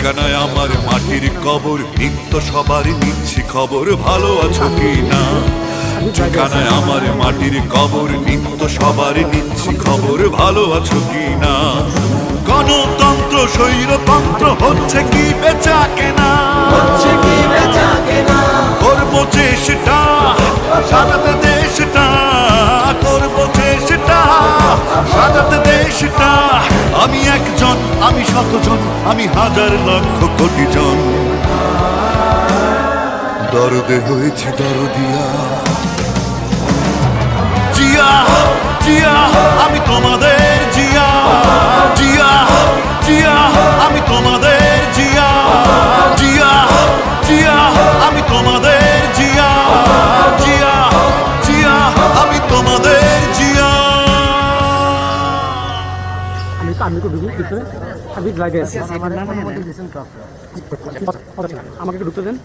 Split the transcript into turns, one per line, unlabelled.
ঠিকানায় আমার মাটির কবর, নিত্য সবার নিচ্ছি খবর, ভালো আছো কি না। ঠিকানায় আমার মাটির কবর, নিত্য সবার নিচ্ছি খবর, ভালো আছো কি না। গণতন্ত্র স্বৈরতন্ত্র হচ্ছে কি বেচা কেনা, করবো চেষ্টা সাজাতে দেশটা, করবো চেষ্টা সাজাতে দেশটা। আমি একজন, আমি শতজন, আমি হাজার লক্ষ কোটি জন, দরদে হয়েছি দরদিয়া। জিয়া জিয়া আমি তোমাদের জিয়া, জিয়া জিয়া আমি তোমাদের জিয়া, জিয়া জিয়া আমি তোমাদের জিয়া, জিয়া জিয়া আমি তোমাদের জিয়া।
আমি তো ভিতরে আমি জায়গায় আছি, আমাকে একটু ঢুকতে দেন।